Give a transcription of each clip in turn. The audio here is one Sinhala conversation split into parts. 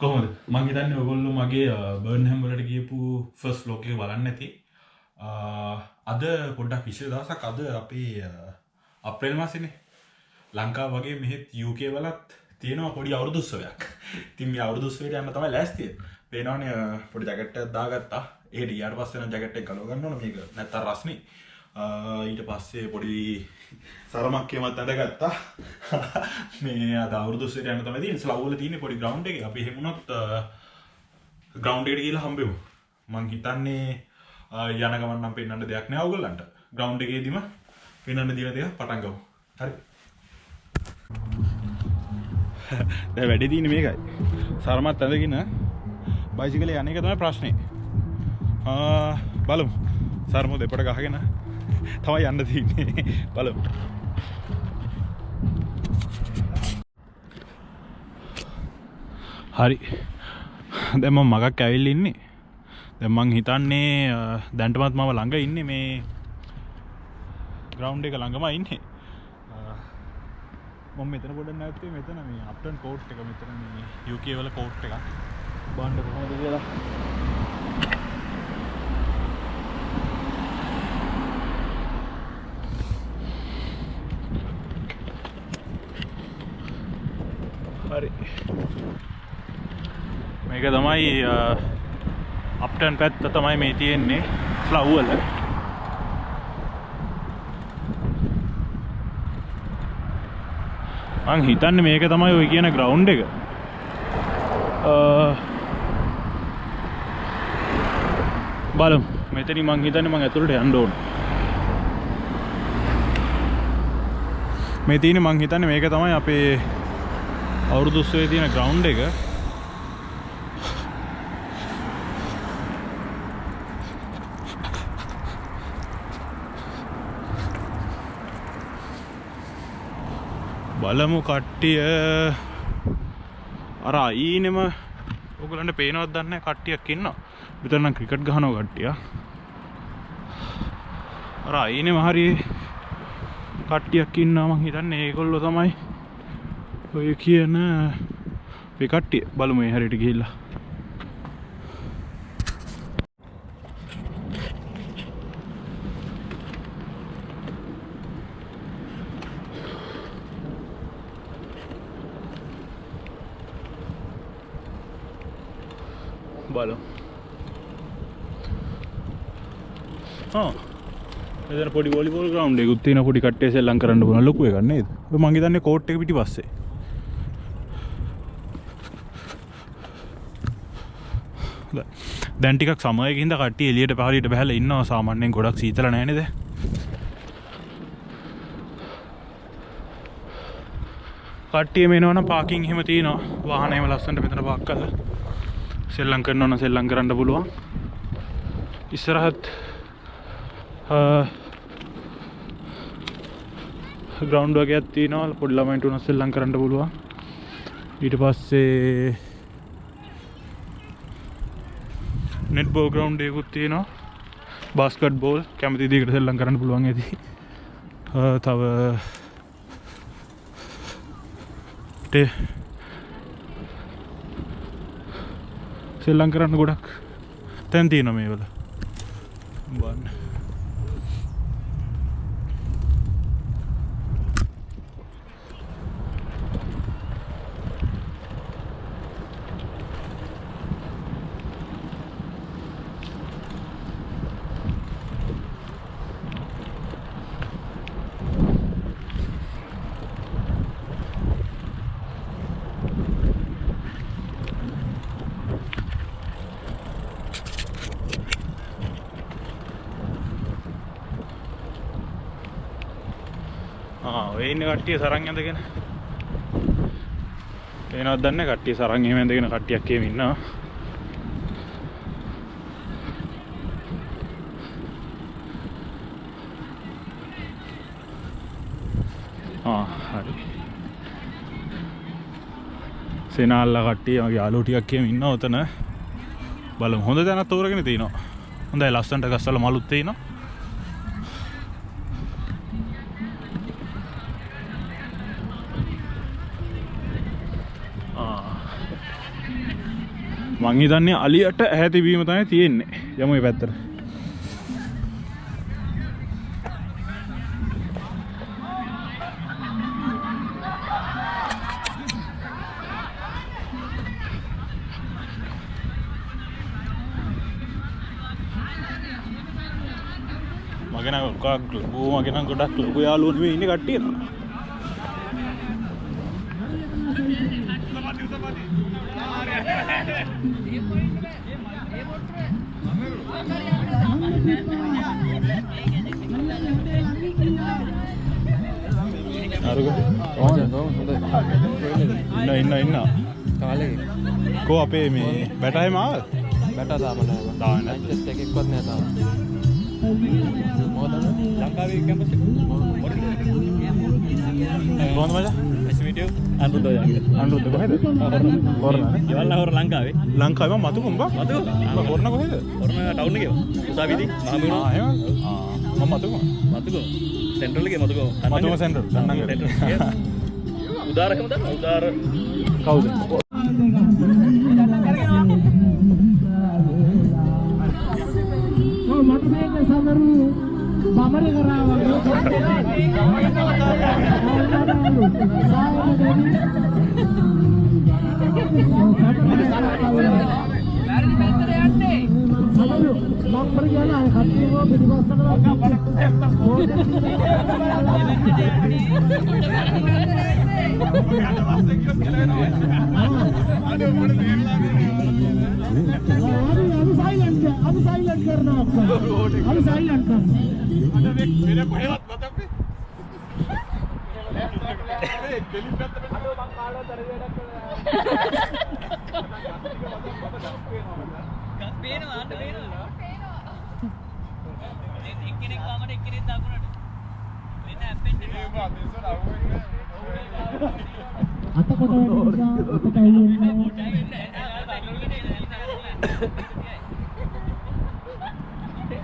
කොහොමද මං හිතන්නේ ඔයගොල්ලෝ මගේ බර්න්හැම් වලට ගියපු ෆස්ට් ව්ලොග් එක බලන්න නැති. අද පොඩ්ඩක් විශේෂ දවසක්. අද අපේ අප්‍රේල් මාසෙනේ. ලංකාව වගේ මෙහෙත් UK වලත් තියෙනවා පොඩි අවුරුදු උත්සවයක්. ඉතින් මේ අවුරුදු උත්සවයට යන්න තමයි ලෑස්තිය. පේනවනේ පොඩි ජැකට් එකක් දාගත්තා. ඒකට ඊට පස්සේ නම් ජැකට් එක ගලව ගන්න ඕන මේක. නැත්තම් රස්නේ. ඊට පස්සේ පොඩි සරමක් එමත් අඳගත්තා. මේ අද අවුරුදු උත්සවයට යන්න තමයි තියෙන්නේ. ස්ලව් වල තියෙන්නේ පොඩි ග්‍රවුන්ඩ් එකේ. අපි එහෙම වුණොත් ග්‍රවුන්ඩ් එකට ගිහලා හම්බෙමු. මං හිතන්නේ යන ගමන් නම් පෙන්වන්න දෙයක් නෑ ඔයගොල්ලන්ට. ග්‍රවුන්ඩ් එකේදීම පෙන්වන්න දින දෙක පටන් ගමු. හරි. දැන් වැඩේ තියෙන්නේ මේකයි. සරමත් ඇඳගෙන බයිසිකලේ යන එක තමයි ප්‍රශ්නේ. බලමු. සරම දෙපට ගහගෙන තමයි යන්න තියෙන්නේ. බලමු. හරි. දැන් මම මගක් ඇවිල්ලා ඉන්නේ. දැන් මං හිතන්නේ දැන්ටමත් මම ළඟ ඉන්නේ මේ ග්‍රවුන්ඩ් එක ළඟමයි ඉන්නේ. මම මෙතන පොඩ්ඩක් නැවතුනේ මෙතන මේ අප්ටන් කෝට් එක මෙතන මේ UK වල කෝට් එකක්. බලන්න කොහොමද කියලා. හරි. මේක තමයි අප්ටන් පැත්ත තමයි මේ තියෙන්නේ ස්ලව් වල. මං හිතන්නේ මේක තමයි ඔය කියන ග්‍රවුන්ඩ් එක. බලමු. මෙතනින් මං හිතන්නේ මං ඇතුළට යන්න ඕන. මේ තියෙන්නේ මං හිතන්නේ මේක තමයි අපේ අවුරුදු උත්සවයේ තියෙන ග්‍රවුන්ඩ් එක. බලමු කට්ටිය අර අයිනෙම ඔයගලන්ට පේනවද දන්නේ නැහැ කට්ටියක් ඉන්නවා. මෙතන නම් ක්‍රිකට් ගහනවා කට්ටිය. අර අයිනෙම හරි කට්ටියක් ඉන්නවා මං හිතන්නේ ඒගොල්ලෝ තමයි ඔය කියන මේ කට්ටිය. බලමු මේ හැරියට ගිහිල්ලා. බලමු. එතන පොඩි වොලිබෝල් ග්‍රවුන්ඩ් එකකුත් තියෙනවා. පොඩි කට්ටිය සෙල්ලම් කරන්න පුළුවන් ලොකු එකක් නේද? ඔය මං හිතන්නේ කෝට් එක පිටිපස්සේ. දැන් ටිකක් සමයකින් ඉඳ කට්ටිය එළියට පහළියට බහලා ඉන්නවා. සාමාන්‍යයෙන් ගොඩක් සීතල නැහැ නේද? කට්ටිය මේනවා නම් පාකින් එහෙම තියෙනවා. වාහන එහෙම ලස්සනට මෙතන පාක් කරලා සෙල්ලම් කරනවා නම් සෙල්ලම් කරන්න පුළුවන්. ඉස්සරහත් ග්‍රවුන්ඩ් වගේක් තියෙනවා. පොඩි ළමයින්ට උනත් සෙල්ලම් කරන්න පුළුවන්. ඊට පස්සේ නෙට් බෝල් ග්‍රවුන්ඩ් එකකුත් තියෙනවා. බාස්කට් බෝල් කැමති දෙයකට සෙල්ලම් කරන්න පුළුවන් ඇති. තව සෙල්ලම් කරන්න ගොඩක් තැන් තියෙනවා මේ වල. බලන්න. ඔය ඉන්න කට්ටිය සරන් ඇඳගෙන පේනවද දන්නේ කට්ටිය සරන් එහෙම ඇඳගෙන කට්ටියක් එහෙම ඉන්නවා. හරි. සෙනාල්ලා කට්ටිය මගේ යාළුවෝ ටිකක් එහෙම ඉන්නවා උතන. බලමු. හොඳ තැනක් තෝරගෙන තිනවා. හොඳයි ලස්සනට ගස්වල මලුත් තියෙනවා. මං හිතන්නේ අලියට ඇහැ තිබීම තමයි තියෙන්නේ. යමු මේ පැත්තට. මගේ නම් මගේ නම් ගොඩක් ලොකු යාළුවෝ මේ ඉන්නේ කට්ටිය. ඉන්න කාලේ කෝ අපේ මේ බැටහම ආවද? බැට තාම නෑ. තාම නෑ. ටෙස්ට් එකක්වත් නෑ තාම. මොකද ලංකාවේ කැම්පස් එක කොහොමද මචං? nice to meet you. Anuruddha කොහෙද? හොරණ. ගෙවල් හොර ලංකාවේ. ලංකාවේ මම මතුකම් බා. හොරණ කොහෙද? හොරණ ටවුන් එකේ. උසාවිදී මහමෙවුන. එහෙම. මම මතුකම්. සෙන්ට්‍රල් එකේ මතුකම්. සෙන්ට්‍රල්. උදාරකම දන්නවා? උදාර කවුද? මට මේක සමරු බමරේ කරාවා अब साइलेंट करना आपका अब साइलेंट करना मेरे कोहेවත් මතක්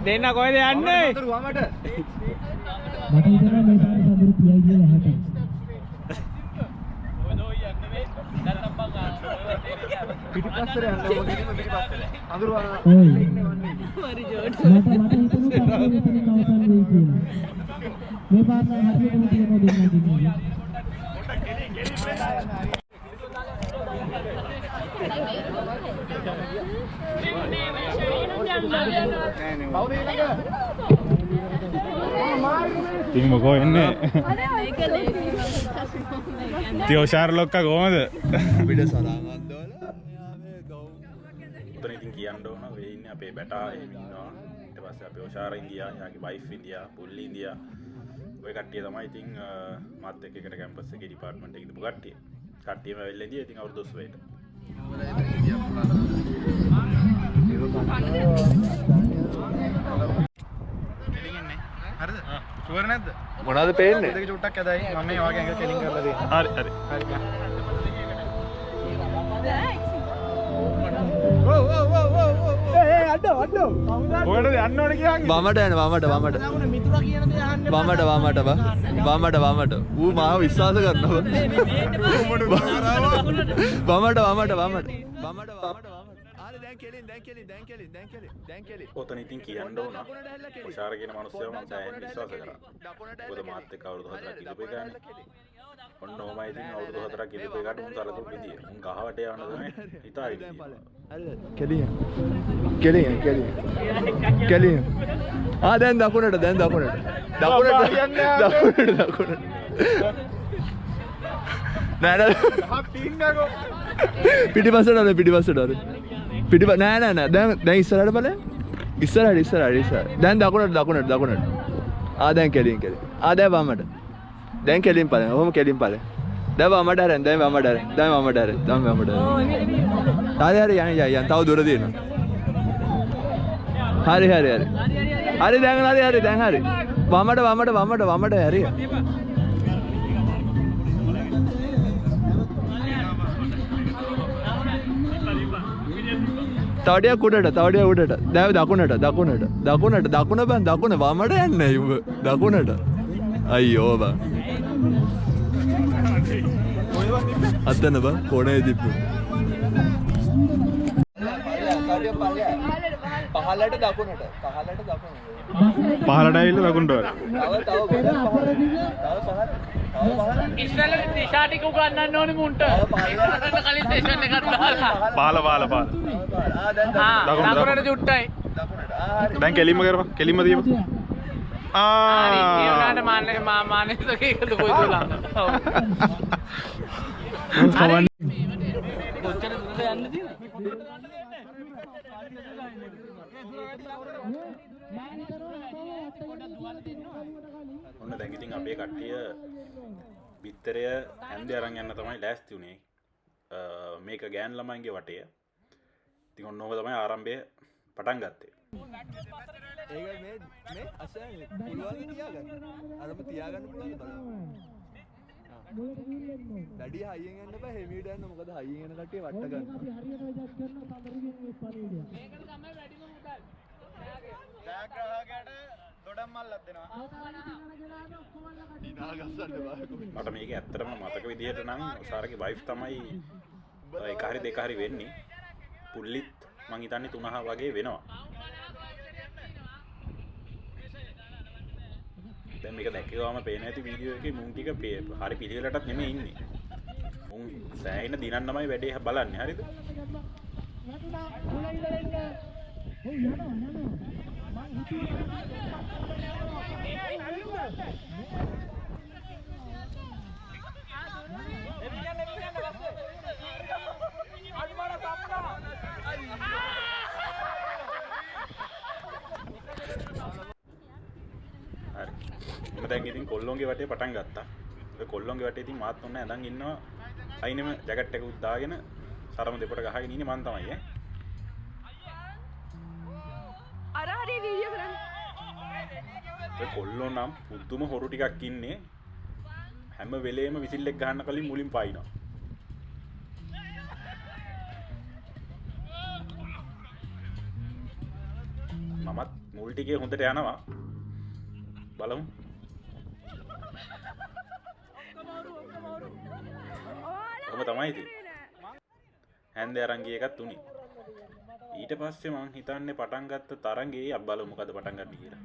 දෙන්න කොහෙද යන්නේ? මට හිතෙනවා මේ පාර සඳුරු පියයි කියලා හැටයි. ඔය යන්නේ මේ නැත්තම් බං පිටිපස්සට යන්න ඕනේ පිටිපස්සට. අඳුර ඉන්නේ වන්නේ. හරි ජෝඩ්. මට හිතෙනවා මේ අවසන් වෙයි කියලා. මේ පාර හරියටම තියෙනවා දෙන්න. ඉතින් මොකෝ එන්නේ? තියෝ ෂාර්ලොක්කා කොහමද? අපිට සරාන් අන්දවලා මේ ගව්. උතන ඉතින් කියන්න ඕන වෙ ඉන්නේ අපේ බැටා එහෙම ඉන්නවා. ඊට පස්සේ අපේ ඔෂාර ඉන්දියා, යාගේ වයිෆ් ඉන්දියා, පුල්ලි ඉන්දියා. ඔය කට්ටිය තමයි ඉතින් මාත් එක්ක එකට කැම්පස් එකේ ඩිපාර්ට්මන්ට් එකේ ඉඳපු කට්ටිය. කට්ටියම වෙල්ලා ඉඳියා ඉතින් අවුරුදු 2 වෙට. හරිද? ෂුවර් නැද්ද? මොනවද පේන්නේ? දෙක චුට්ටක් ඇදයි. මම මේ වගේ ඇඟ කෙලින් කරලා දෙන්න. හරි. ඒ අඩෝ. ඔයාලද යන්න ඕනේ කියන්නේ? වමට යන්න වමට. මිතුරා කියන දේ අහන්න. වමට. ඌ මාව විශ්වාස කරනවා. වමට. දැන් කෙලින්. ඔතන ඉතින් කියන්න ඕන. ඔෂාර කියන මිනිස්සයා මම සෑහෙන විශ්වාස කරා. මොකද මාත් එක්ක අවුරුදු 4ක් ඉඳපු ගානේ. ඔන්න ඕමයි ඉතින් අවුරුදු 4ක් ඉඳපු එකට උන් සලකුණු විදිය. උන් ගහවට යවන්න තමයි හිතායි. කෙලින්. දැන් දකුණට. නෑ පිටිපස්සට නෑ දැන් ඉස්සරහට බලන්න. ඉස්සරහට. දැන් දකුණට. දැන් කෙලින්. දැන් වමට. දැන් කෙලින් බලන්න. ඔහොම කෙලින් බලන්න. දැන් වමට හරෙන්. හරි යන්න. තව දුර තියෙනවා. හරි. දැන් හරි. වමට හරි. තවඩියක් උඩට. දැන් දකුණ වමට යන්නේ උඹ. දකුණට. අයියෝ බං. අතන බං කොනේ දිප්පු. පහලට දකුණට පහලට දකුණට පහලට ඇවිල්ලා දකුණට වල. ඉස්සෙල්ලා දිශා ටික උගන්වන්න ඕනේ මුන්ට. කලින් ස්ටේෂන් එකක් දාලා. පහල. දකුණට ජුට්ටයි. දැන් කෙලින්ම කරපන්. කෙලින්ම දීපන්. හරි. ඒ වුණාට මානසික එකද කොයිද ලා. ඔව්. කොච්චර දුරද යන්න තියෙන්නේ? ඔන්න දැන් ඉතින් අපේ කට්ටිය බිත්තරය හැන්දේ අරන් යන්න තමයි ලෑස්ති උනේ. මේක ගෑන් ළමයින්ගේ වටය. ඉතින් ඔන්න ඕක තමයි ආරම්භය පටන් ගත්තේ. ඒක මේ අසයන් පුළුවන් තියාගන්න. අරම තියාගන්න පුළුවන් බලන්න. වැඩි හයියෙන් යන්න බෑ හෙමීට යන්න මොකද හයියෙන් යන කට්ටිය වට ගන්න. අපි හරියට ඇඩ්ජස්ට් කරන සමරිගෙන් මේ පණිවිඩය. මේකට තමයි වැඩිම මුදල්. ජයග්‍රාහකයාට දොඩම් මල්ලක් දෙනවා. දිනා ගස්සන්න බෑ. මට මේක ඇත්තටම මතක විදිහට නම් සාරගේ වයිෆ් තමයි එක හරි දෙක හරි වෙන්නේ. පුල්ලිත් මං හිතන්නේ 3 වගේ වෙනවා. දැන් මේක දැක්කම පේන ඇති වීඩියෝ එකේ මුන් ටික හරි පිළිවෙලටත් නෙමෙයි ඉන්නේ. මුන් සෑහෙන දිනන්නමයි වැඩේ බලන්නේ. හරිද? මම දැන් ඉතින් කොල්ලොන්ගේ වටේ පටන් ගත්තා. ඒ කොල්ලොන්ගේ වටේ ඉතින් මාත් ඔන්න ඇඳන් ඉන්නවා. අයිනෙම ජැකට් එකක් දාගෙන සරම දෙපට ගහගෙන ඉන්නේ මං තමයි ඈ. අර හරි වීඩියෝ කරන්න. ඒ කොල්ලෝ නම් පුදුම හොරු ටිකක් ඉන්නේ. හැම වෙලේම විසිල් එක ගහන්න කලින් මුලින් පායිනවා. මමත් මුල් ටිකේ හොඳට යනවා. බලමු. ඔබ තමයි ඉතින්. හැන්දේ අරන් ගිය එකත් උනේ. ඊට පස්සේ මං හිතන්නේ පටන් ගත්ත තරංගේ අපි බලමු මොකද පටන් ගන්න කියලා.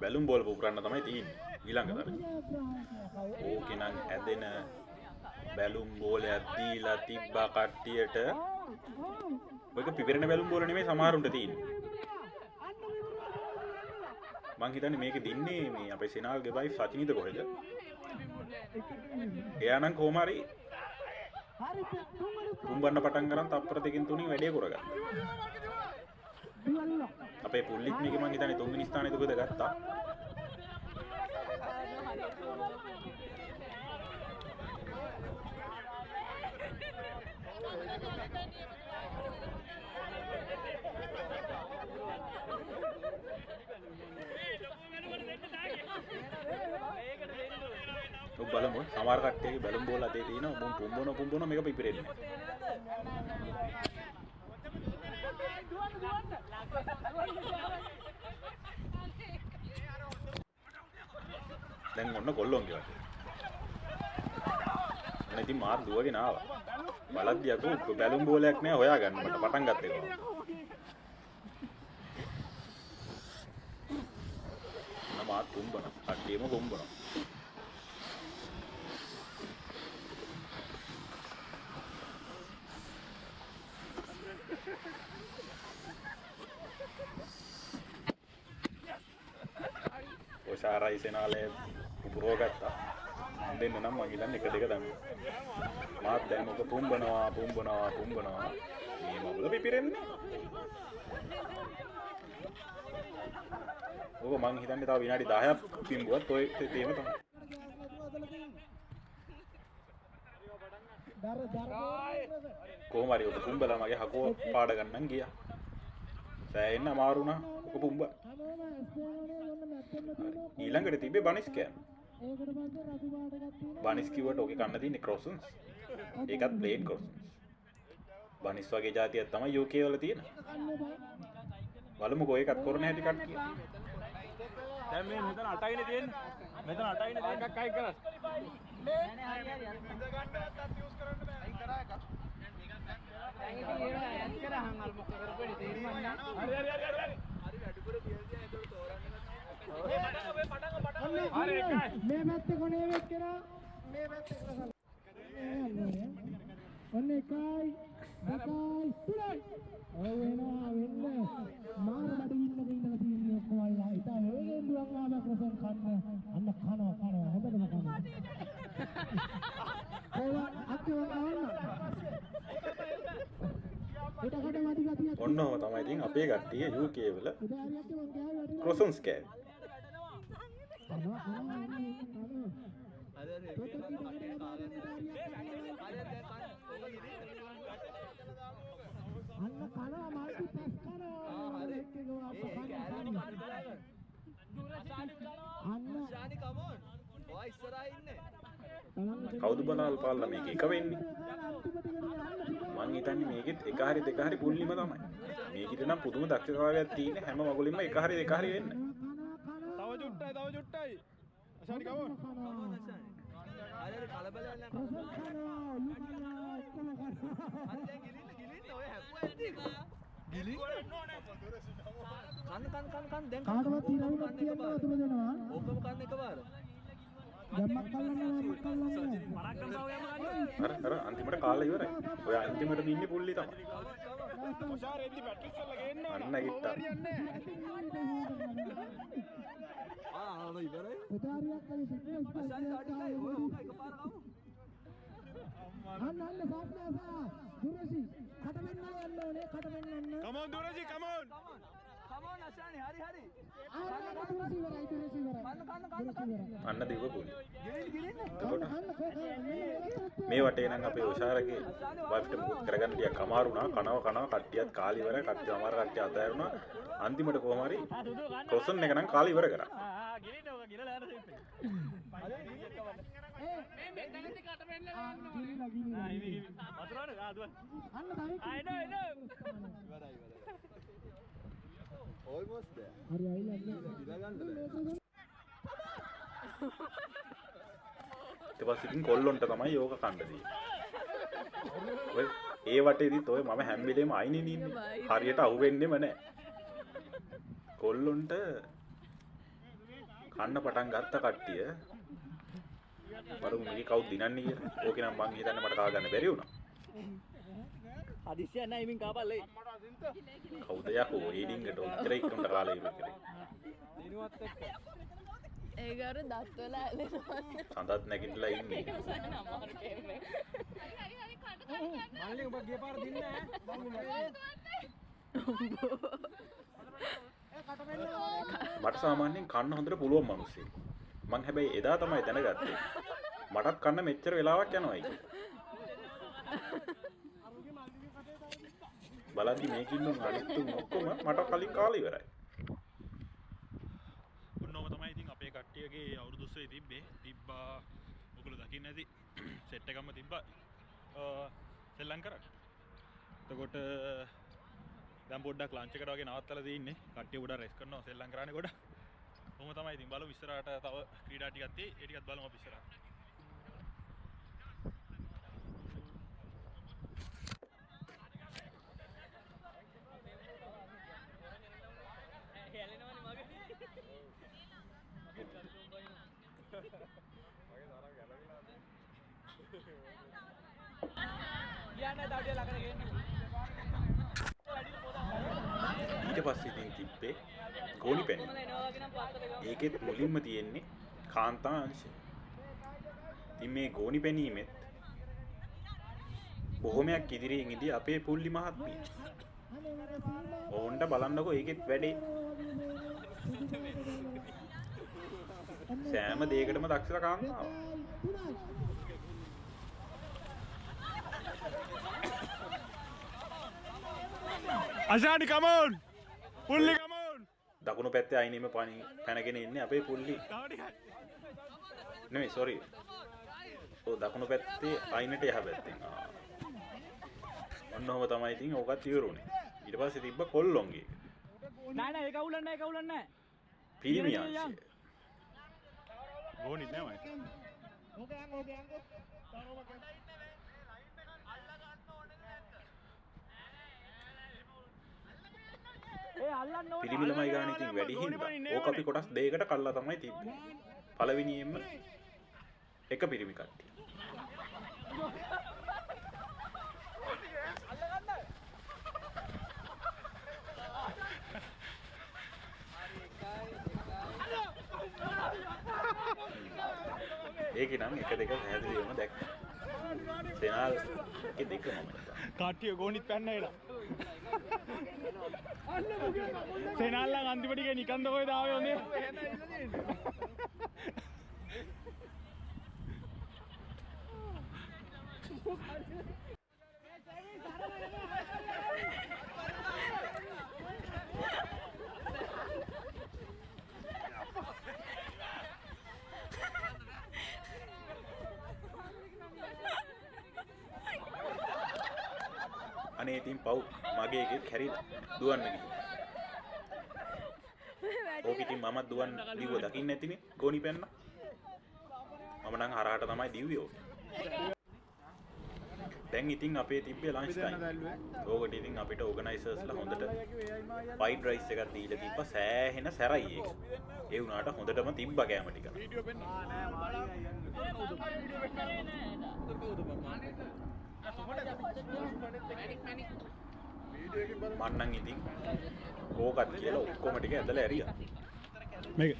බැලුම් බෝල පුපුරන්න තමයි තියෙන්නේ ඊළඟ තරග. ඕකේ නම් ඇදෙන බැලුම් බෝලයක් දීලා තිබ්බා කට්ටියට. ඔයක පිපිරෙන බැලුම් බෝල නෙමෙයි සමහරුන්ට තියෙන්නේ. මං හිතන්නේ මේක දින්නේ මේ අපේ සෙනාල්ගේ වයිෆ් සචිනිද කොහෙද? එයා නම් කොහොම හරි පුම්බන්න පටන් ගන්න තප්පර දෙකකින් තුනින් වැඩේ කරගත්තා. අපේ පුල්ලිත් මේක මං හිතන්නේ 3 වෙනි ස්ථානයේ දුකද ගත්තා. ඔබ බලමු සමහර කට්ටියගේ බැලුම් බෝල අතේ තියෙනවා. මුන් පුම්බන මේක පිපිරෙන්නේ නැහැ. දැන් ඔන්න කොල්ලොන්ගේ වටේ. මම ඉතින් මාත් දුවගෙන ආවා. බලද්දි අකෝ බැලුම් බෝලයක් නෑ හොයාගන්න මට පටන් ගත්ත එක. මාත් කුම්බන. කට්ටියම කුම්බන. සාරයි සෙනාලේ පුපුරව ගත්තා. දෙන්න නම් මං හිතන්නේ 1 2 දැම්මා. මාත් දැන් මොක පුම්බනවා. මේ මගුල පිපිරෙන්නේ. ඕක මං හිතන්නේ තව විනාඩි 10ක් පිම්බුවත් ඔය තේම තමයි. කොහොම හරි ඔක පුම්බලා මගේ හකුව පාඩ ගන්නන් ගියා. සෑහෙන්න අමාරු වුණා ඔක පුම්බ. ඊළඟට තිබ්බේ බනිස් කෑම. බනිස් කිව්වට ඔකේ කන්න තියෙන්නේ ක්‍රොසන්ස්. ඒකත් ප්ලේන් ක්‍රොසන්ස්. බනිස් වගේ જાතියක් තමයි UK වල තියෙන. බලමුකෝ ඒකත් කරන හැටි කට්ටිය. දැන් මේ මෙතන 8යිනේ තියෙන්නේ. මෙතන 8යිනේ තියෙන එකක් අයින් කරස්. මේ පැත්තේ කොනේ වෙක් කරා මේ පැත්තේ කරලා ඔන්න එකයි දෙකයි තුනයි ඔය වෙනවා වෙන්න මාර බඩ ඉන්න ඉඳලා තියෙන්නේ ඔක්කොම අල්ලා ඉතින් වේගෙන් දුවන් ආව ක්‍රොසන් කන්න අන්න කනවා හොඳටම කනවා කොහොම අක්කෝ ගන්න ඔන්නෝම තමයි ඉතින් අපේ කට්ටිය UK වල ක්‍රොසන්ස් කෑවේ. කවුද බලාල් පාල්ලා මේක එක වෙන්නේ? මං හිතන්නේ මේකෙත් එක හරි දෙක හරි පුල්ලිම තමයි. මේකිට නම් පුදුම දක්ෂතාවයක් තියෙන හැම මගුලින්ම එක හරි දෙක හරි වෙන්න. තව චුට්ටයි. අශානි කමෝන්. අර කලබලයක් නැහැ. අර දැන් ගිලින්න ඔය හැප්පුවා ඇද්ද? ගිලින්න කන්න දැන් කාටවත් තියනවා කියන්නවද දෙනවා ඕකම කන්න එකපාර දැම්මක් කල්ලන්නේ පරක්කම් සාවයම ගන්න අර අන්තිමට කාලා ඉවරයි. ඔය අන්තිමට ඉන්නේ පුල්ලි තමයි. ඔෂාර එද්දි බැටරිස් කරලා ගේන්න අන්න ගිට්ටා. ආ ඉවරයි උදාරියක් කලි සිටින අශානි කාටිකයි ඔය ඕක එකපාර ගමු අන්න සාස්නාසා දුරසි කට වෙන්න යන්න ඕනේ කට වෙන්න යන්න කමෝන් දුරජි කමෝන් අශානි හරි අන්න දෙව පුල්ලි. මේ වටේ නම් අපේ ඔෂාරගේ වයිෆ්ට මුකුත් කරගන්න ටිකක් අමාරු වුණා. කනවා කට්ටියත් කාලි ඉවරයි. කට්ටිය අමාරු කට්ටිය අතෑරුණා. අන්තිමට කොහොම හරි ක්‍රොසන් එක නම් කාලි ඉවර කරා. ගිලින්න ඕක ගිලලා යන දෙන්න. මේ දැනෙන්නේ කට වෙන්න වතුරවල ආදුව. අන්න තමයි ආ එන ඉවරයි almost there හරි අයිලා ඉඳලා ගන්නද ඊට පස්සේ ඉතින් කොල්ලොන්ට තමයි යෝග කණ්ඩ දෙන්නේ. ඔය ඒ වටේදීත් ඔය මම හැම වෙලේම අයිනේ ඉන්නේ. හරියට අහුවෙන්නෙම නැහැ. කොල්ලොන්ට කන්න පටන් ගත්ත කට්ටිය බලමු මේක කවුද දිනන්නේ කියලා. ඕකේ නම් මං හිතන්නේ මට කා ගන්න බැරි වුණා. හදිස්සිය නැහැ ඉමින් කාපල්ලේ. කවුද යකෝ ඒඩින්ගට උත්තර එක්කම කාලේ ඉවර කරේ. දිනුවත් එක්ක ඒක අර දත් වල ඇලෙනවා. සඳත් නැගිටලා ඉන්නේ. මල්ලි ඔබ ගිය පාර දින්නේ මට සාමාන්‍යයෙන් කන්න හොඳට පුළුවන් මිනිස්සෙක්. මං හැබැයි එදා තමයි දැනගත්තේ මටත් කන්න මෙච්චර වෙලාවක් යනවායි කියලා. බලද්දි මේකින් උන් අනිත් උන් ඔක්කොම මට කලින් කාලේ ඉවරයි. ඔන්නෝම තමයි ඉතින් අපේ කට්ටියගේ අවුරුදු 30 තිබ්බා. ඔයගොල්ලෝ දකින්න ඇති සෙට් එකක්ම තිබ්බා. සෙල්ලම් කරා. එතකොට දැන් පොඩ්ඩක් ලන්ච් එකට වගේ නවත්තලා තින්නේ. කට්ටිය පොඩ්ඩක් රෙස් කරනවා සෙල්ලම් කරානේ කොට. කොහොම තමයි ඉතින් බලමු ඉස්සරහට තව ක්‍රීඩා ටිකක් තියෙයි. ඒ ටිකත් බලමු අපි ඉස්සරහට. ඊට පස්සේ ඉතින් තිබ්බේ ගෝනි පැණි. ඒකෙත් මුලින්ම තියෙන්නේ කාන්තා අංශය. ඉතින් මේ ගෝනි පැණීමෙත් බොහොමයක් ඉදිරියෙන් ඉදී අපේ පුල්ලි මහත්මිය. ඕන්ට බලන්නකෝ ඒකෙත් වැඩේ. සෑම දෙයකටම දක්ෂ කාන්තාව. අශානි කමෝන් පුල්ලි කමෝන් දකුණු පැත්තේ අයිනෙම පැනගෙන ඉන්නේ අපේ පුල්ලි. නෙමෙයි සෝරි. ඔව් දකුණු පැත්තේ අයිනට එහා පැත්තෙන්. ඔන්නෝම තමයි ඉතින් ඕකත් ඉවරුනේ. ඊට පස්සේ තිබ්බ කොල්ලොන්ගේ. නෑ ඒක අවුලන්නේ ඒක අවුලන්නේ පිරිමියන්සේ. ගෝනිත් නෑ මයි. පිරිමි ළමයි ගාන ඉතින් වැඩි හින්දා ඕක අපි කොටස් දෙකකට කල්ලා තමයි තිබ්බේ. පළවෙනියෙන්ම එක පිරිමි කට්ටිය. ඒකේ නම් එක දෙක පැහැදිලිවම දැක්කා. සෙනාල් එක දෙක මම කට්ටිය ගෝනිත් පැන්න එනවා. සෙනාල්ලන් අන්තිමට ගියේ නිකන්ද කොහෙද ආවේ හොඳේ. අනේ ඉතින් පව් මගේ එකෙත් කැරිලා දුවන්න ගිහින්. ඕක ඉතින් මමත් දුවන් දිව්ව දකින්න නැතිනේ ගෝනි පැන්න. මම නම් හරහට තමයි දිව්වේ ඕක. දැන් ඉතින් අපේ තිබ්බේ ලන්ච් ටයිම්. ඕකට ඉතින් අපිට ඕගනයිසර්ස්ලා හොඳට ෆ්‍රයිඩ් රයිස් එකක් දීලා තිබ්බා සෑහෙන සැරයි ඒක. ඒ වුණාට හොඳටම තිබ්බා කෑම ටික. මන්නම් ඉතින් කෝකත් කියලා ඔක්කොම ටික ඇදලා ඇරියා. මේක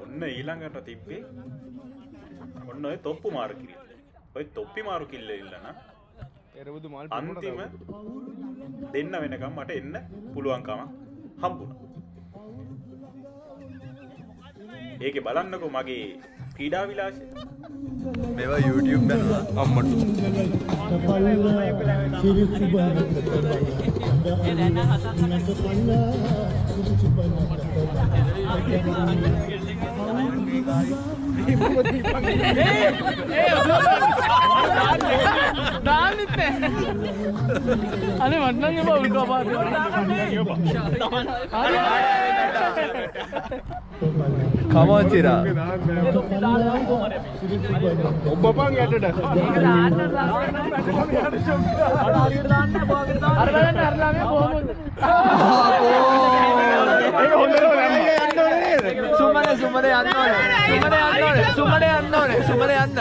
ඔන්න ඊළඟට තිබ්බේ ඔන්න ඔය තොප්පු මාරු කිරිල්ල. ඔය තොප්පි මාරු කිල්ල ඉල්ලන අන්තිම දෙන්න වෙනකම් මට එන්න පුළුවන්කම හම්බුණා. ඒකේ බලන්නකෝ මගේ ක්‍රීඩා විලාසය. මේවා YouTube බැලුවා අම්මට. අනේ වන්නගේ බවුල් කපාද Come on Chira. ඔබපන් යටට සුමනේ යන්න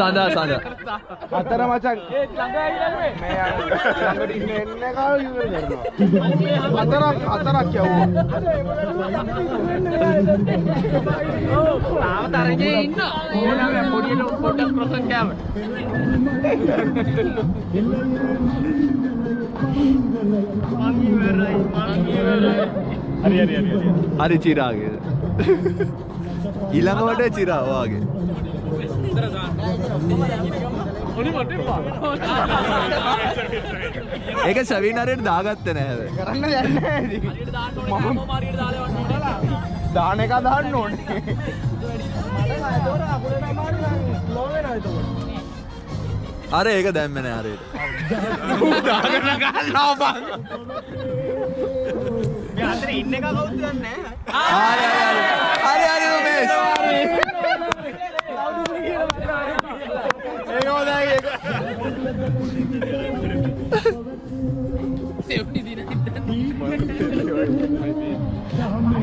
Sanda. අතර මචං ඒ ළඟ ඇවිල්ලා මේ ළඟට ඉන්න එන්නේ කාල ඉවර කරනවා අතරක් යවුවා තාම තරගේ ඉන්න ඕනම පොඩියට පොඩ්ඩක් ක්‍රොසන් කෑම හරි චිරාගේ ඊළඟවට චිරා වාගේ ඒක සවිනරයට දාගත්තේ නැහැ කරන්න යන්නේ දාන එක දාන්න ඕනේ අර ඒක දැම්මේ නැහැ හරියට දාගෙන ගන්නවා බං මේ අතර ඉන්න එක කවුද දන්නේ හරි උමේෂ් ඒක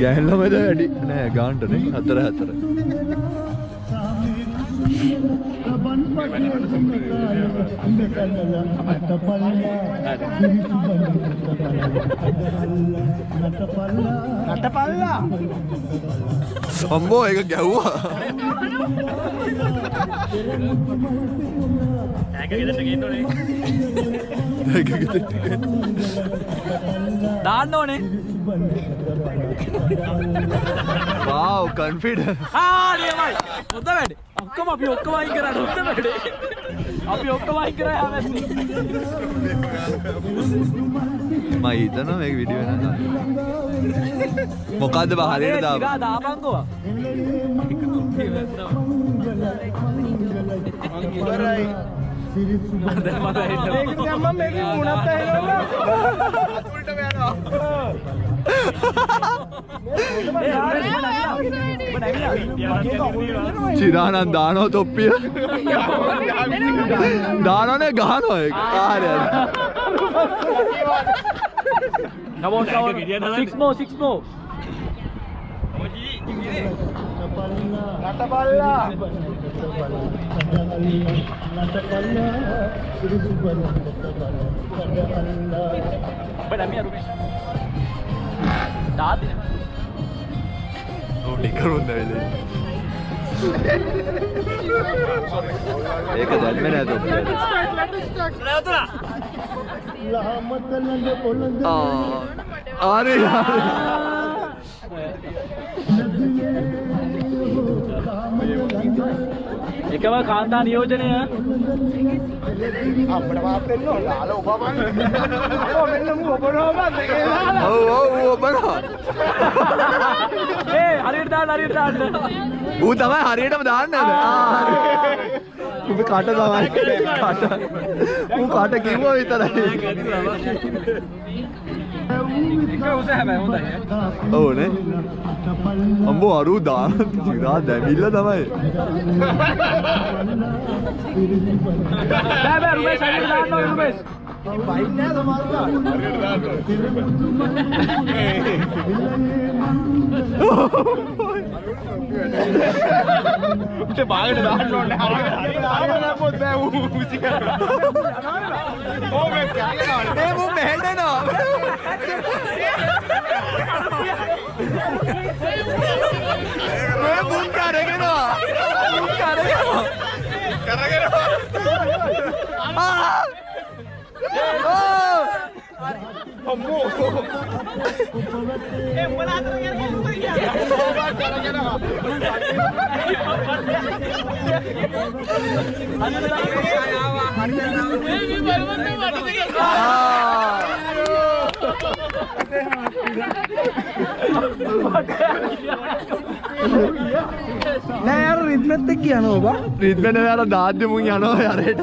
ගෑල්ලමද වැඩි නෑ ගාන්ටනේ 4 නටපල්ලා අම්බෝ ඒක ගැව්වා දාන්න ඕනේ. wow confident නියමයි. හොඳ වැඩේ. ඔක්කොම අපි ඔක්කොම අයින් කරා හොඳ වැඩේ. අපි ඔක්කොම අයින් කරා හැමතිස්සෙම. මම හිතනවා මේක වීඩියෝ එක නේද මොකද්ද බා හරියට දාපන් දාපන්කෝ. ඉවරයි මේක දැන් මම මේකේ මුණත් ඇහෙනවා අතුල්ට යනවා චිරානන් දානවා තොප්පිය දානනේ ගහනවා ඒක ආරය Come on, 6 more. නටපල්ලා ටිකරුන්ද වෙලේ ඒක දැම්මේ නෑ තොප්පිය ආරේ එකම කාන්තා නියෝජනය අපිට වාත් වෙන්න ඕන ලාල ඔබමන් මෙන්න මු ඔබනවා දෙකේ ලාල ඔව් ඔබනවා හරියට දාන්න ඌ තමයි හරියටම දාන්නේ නේද උඹ කට තමයි කට ඌ කට කිව්වා විතරයි ඕනේ අම්බෝ අරු දාන ඉරා දැමිල්ල තමයි බෑ රුමේෂ් හරියට දාන්න ඕනේ රුමේෂ් බයින් නෑ සමහරවල් හරියට දාන්න ඉත බාගට දාන්න ඕනේ හරියට දැම්මොත් බෑ ඌ මුසි කරනවා ඕ මේ කෑගනවා ඒ මු මෙහෙන්නනවා මේ මුන් කරගෙනවා අම්මෝ ඒ මොන අතර නෑ අර රිද්මෙත් එක්ක යනවා බා රිද්මෙන් යාර දාද්දි මුන් යනවා යාරේට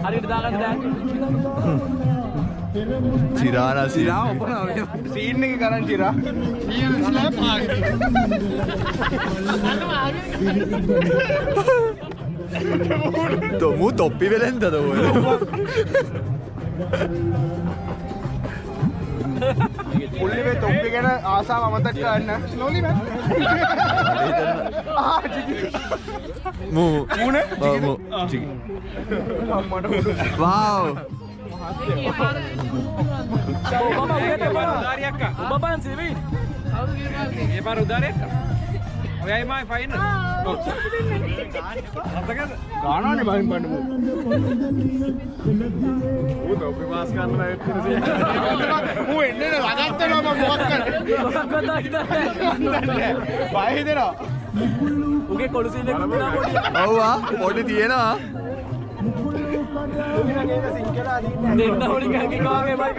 හරියට දාගන්න දැන් චිරානා සිරා ඔපනවා සීන් එක කරන් චිරා ස්ලැප් ආගේ මු තොප්පි වෙලෙන්දද ඔය පුල්ලිවේ තොප්පි ගැන ආසාව අමතක කරන්න ස්ලෝලි මෑන් මු මුනේ මු wow බබන් සිවිල් ඒ පාර උදාරියක් ඔයයි මයි ෆයිනල් ගානවනේ බයින් බන්න මු තොප්පි පාස් කරන්න මු එන්නේ ළඟත්තනවා මම මොකක් කරේ බය හිතෙනවා උගේ කොළු සීල් එක පුරා පොඩි ඔව්වා පොඩි තියෙනවා දෙන්න හොලි ගහගේ කාගේ බයි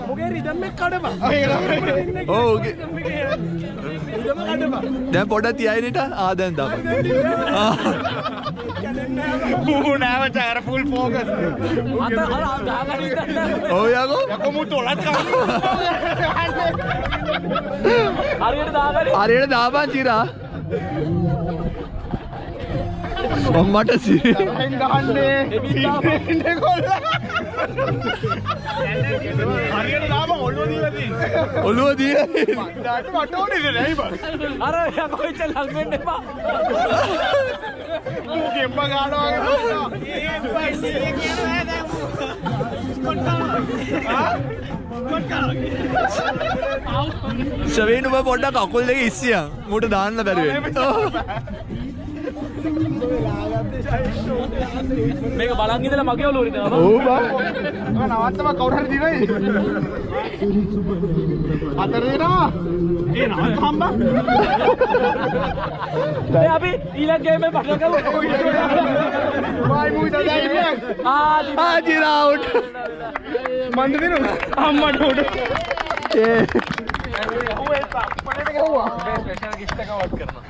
මුගේ රිදම් එක කඩපන් ඔව් උගේ දැන් පොඩක් තියයිනට ආදැන් දාපන්. ඌ නෑ මචං අර ෆුල් ෆෝකස්. ඔව් යකෝ. යකෝ මූ තොලත් කන්නේ. හරියට දාපන් චිරා. මට සිරි. හයින් ගහන්නේ. ඉන්නේ කොල්ලා. හරියට දාපන් ඔළුව දීලා තියෙන්නේ. ඔළුව දීලා. දාට මට ඕනේ නෑ බං. අර යකෝ ඉත ලඟ වෙන්න එපා. ඌ ගෙම්බ ගන්නවා වගේ. ශවේන් ඔබ පොඩ්ඩක් කකුල් දෙක ඉස්සියන්. මූට දාන්න බැරි වෙන්නේ. මේක බලන් ඉඳලා මගේ ඔළුවට දානවා. ඔව් බං. නවත්තම කවුරු හරි දිනයි. අතර දෙනවා. ඒ නවත්ත හම්බා. මේ අපි ඊළඟ ගේම් එක පටන් ගමු. වයි මූ ඉතින් ඉන්නේ. චිරා අවුට්. මන්ද දෙනවා. අම්මට උඩ. ඒ ඌ ඒ අප්පටට ගහුවා. මේ ස්පෙෂල් ගිෆ්ට් එකක් වත් කරනවා.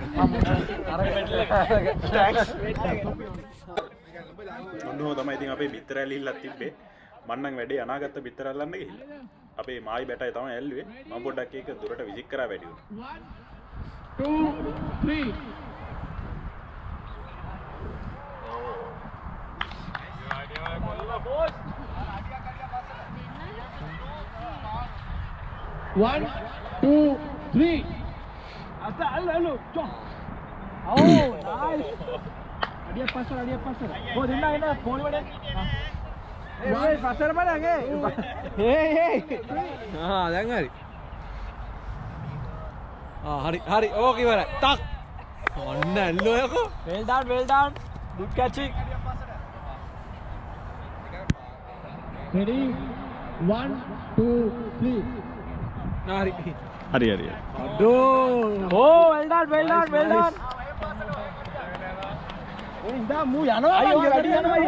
අර මෙඩල් එක. ටැක්ස්. ඔන්නෝ තමයි ඉතින් අපේ බිත්තර ඇලිල්ලක් තිබ්බේ. මන්නම් වැඩේ අනාගත බිත්තර අල්ලන්න ගිහිල්ලා. අපේ මායි බැටයි තමයි ඇල්ලුවේ. මම පොඩ්ඩක් ඒක දුරට විසික් කරා වැඩි වුණා. 1 2 3 1 2 3 Hello. Oh, nice. Dia pasal. Oh, dinna phone wade. Hey, pasal balage. Hey. දැන් හරි. හරි. ඕක ඉවරයි. ටක්. ඔන්න ඇල්ලෝ යකෝ. Well done. Good catching. ready 1 2 3 හරි. අඩෝ. Oh, well done. ඉඳා මූ යනවා. අයියෝ වැඩි යනවා.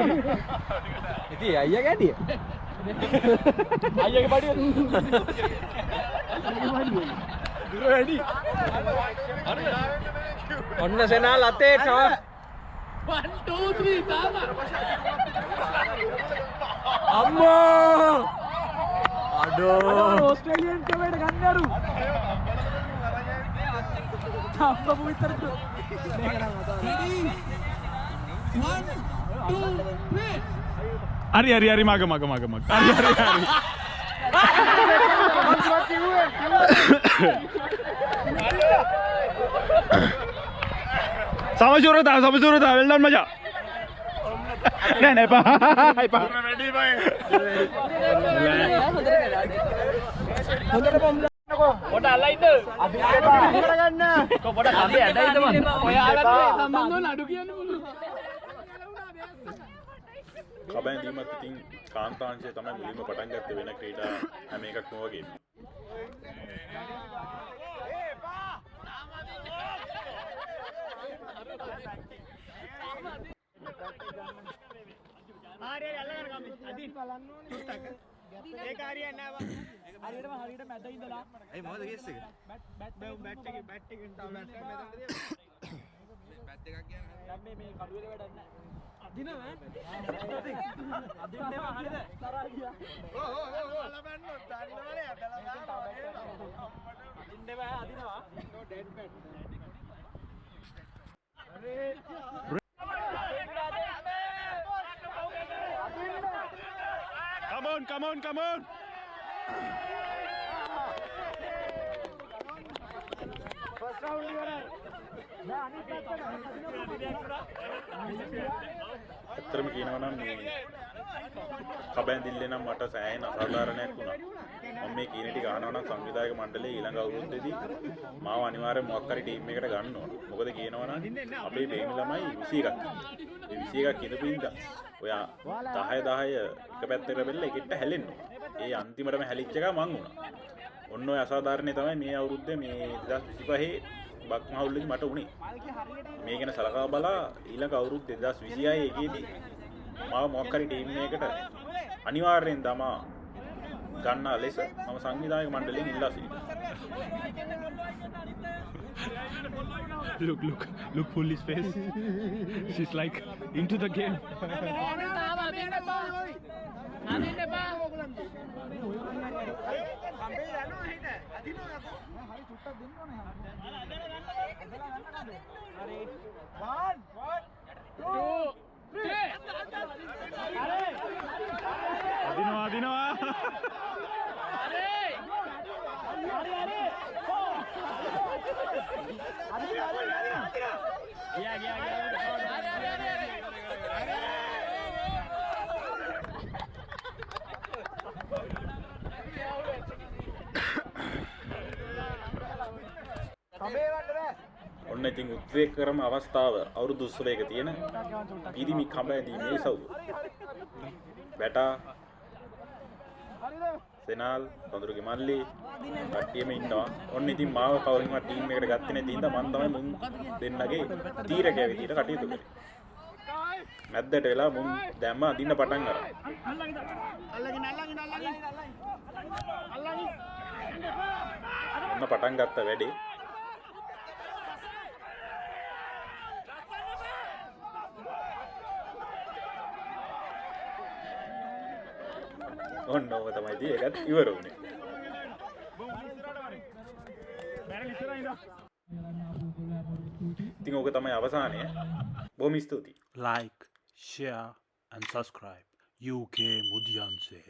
ඉතින් අයියා ගැඩිය. අයියාගේ බඩිය. වැඩි. ඔන්න සෙනාල් අතේ තව 1 2 3 තාම අම්මෝ අඩෝ ඕස්ට්‍රේලියන් කමෙන්ට් ගන්න අරු තාප්පු විතර හරි මග. සමසුරතා වෙල්ඩන් මචං. නෑ එපා. වැඩි බය. පොඩ අල්ලා ඉන්න. අපි කරගන්න. පොඩ කඳේ ඇදයිද මම. ඔයාලට සම්බන්ධව නඩු කියන්න පුළුවන්. කබැන් දීමත් ඉතින් කාන්තාංශය තමයි මුලින්ම පටන් ගත්තේ වෙන ක්‍රීඩා හැම එකක්ම වගේ. හරියට මැද ඉඳලා. ඒ මොකද කේස් එක? බැට් එකේ බැට් එකක් කියන්නේ. දැන් මේ කඩුවේ වැඩක් නැහැ. අදිනවා අදින්නවා හරිද? තරහා ගියා. බලපන්නෝ දන්නවනේ අදලා දානවා. අදින්නවා අදිනවා. no dead bad. Come on. First round ඉවරයි. දැන් අනිත් පැත්තට ඇත්තටම කියනවා නම් මේ කබැන් දිල්ලේ නම් මට සෑහෙන අසාධාරණයක් වුණා. මම මේ කියන ටික අහනවා නම් සංවිධායක මණ්ඩලයේ ඊළඟ අවුරුද්දේදී මාව අනිවාර්යෙන් මොකක් හරි ටීම් එකකට ගන්න ඕන. මොකද කියනවා නම් අපේ බේමි ළමයි 21ක්. ඒ 21ක් ඉඳපු ඉඳන් ඔය 10 එක පැත්තකට බෙල්ල එකෙට හැලෙන්න ඕන. ඒ අන්තිමටම හැලිච්ච එක මං වුණා. ඔන්න ඔය අසාධාරණේ තමයි මේ අවුරුද්දේ මේ 2025 බක්මහවුල්ලේදී මට උනේ. මේ ගැන සලකා බලා ඊළඟ අවුරුද්ද 2026 එකේදී මාව මොකක් හරි ටීම් එකකට අනිවාර්යෙන් තමා ගන්නා ලෙස මම සංවිධායක මණ්ඩලයෙන් ඉල්ලා සිටිනවා. Look full his face. She's like into the game. අදිනවා ඔන්න ඉතින් උද්වේග කරම අවස්ථාව අවුරුදු උත්සවයක තියෙන පිරිමි කඹ ඇඳීමේ සවුව. බැටා සෙනාල් පඳුරුගේ මල්ලි කට්ටියම ඉන්නවා. ඔන්න ඉතින් මාව කවුරුන්වත් ටීම් එකට ගත්තේ නැති ඉඳ මම තමයි මුන් දෙන්නගේ තීරකයා විදියට කටයුතු කරේ. මැද්දට වෙලා මුන් දැම්ම අදින්න පටන් ගත්තා. ඔන්න පටන් ගත්ත වැඩේ. ඔන්න ඔබ තමයි ඉතින් ඒකත් ඉවර වුණේ. ඉතින් ඕක තමයි අවසානය. බොහොම ස්තුතියි. Like, share and subscribe. UK Mudianse.